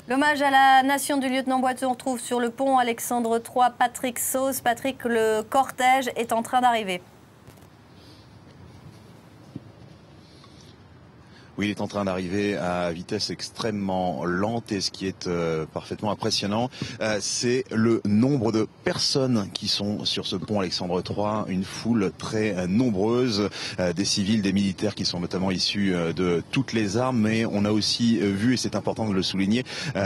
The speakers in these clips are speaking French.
L'hommage à la nation du lieutenant Boiteux, on retrouve sur le pont Alexandre III Patrick Sauce. Patrick, le cortège est en train d'arriver. Oui, il est en train d'arriver à vitesse extrêmement lente et ce qui est parfaitement impressionnant, c'est le nombre de personnes qui sont sur ce pont Alexandre III, une foule très nombreuse, des civils, des militaires qui sont notamment issus de toutes les armes, mais on a aussi vu, et c'est important de le souligner,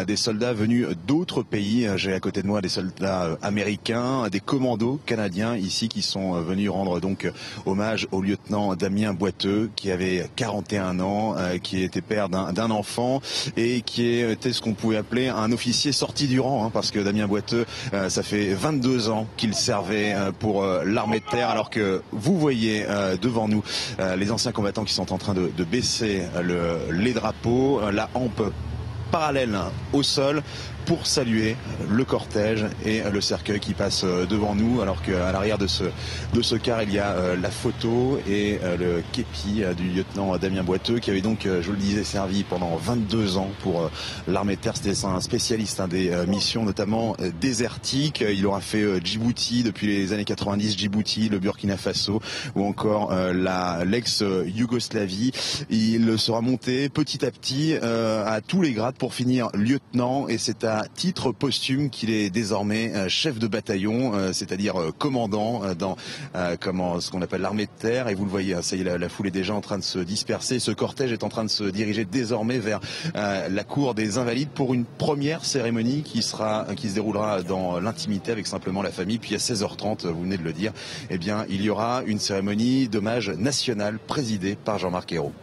des soldats venus d'autres pays. J'ai à côté de moi des soldats américains, des commandos canadiens ici qui sont venus rendre donc hommage au lieutenant Damien Boiteux qui avait 41 ans. Qui était père d'un enfant et qui était ce qu'on pouvait appeler un officier sorti du rang, parce que Damien Boiteux, ça fait 22 ans qu'il servait pour l'armée de terre, alors que vous voyez devant nous les anciens combattants qui sont en train de baisser les drapeaux, la hampe parallèle au sol pour saluer le cortège et le cercueil qui passe devant nous, alors qu'à l'arrière de ce car il y a la photo et le képi du lieutenant Damien Boiteux qui avait donc, je le disais, servi pendant 22 ans pour l'armée de terre. C'était un spécialiste des missions notamment désertiques. Il aura fait Djibouti depuis les années 90, Djibouti, le Burkina Faso ou encore l'ex-Yougoslavie. Il sera monté petit à petit à tous les grades pour finir lieutenant, et c'est à titre posthume qu'il est désormais chef de bataillon, c'est-à-dire commandant dans ce qu'on appelle l'armée de terre. Et vous le voyez, ça y est, la foule est déjà en train de se disperser. Ce cortège est en train de se diriger désormais vers la cour des Invalides pour une première cérémonie qui se déroulera dans l'intimité avec simplement la famille. Puis à 16h30, vous venez de le dire, eh bien, il y aura une cérémonie d'hommage national présidée par Jean-Marc Ayrault.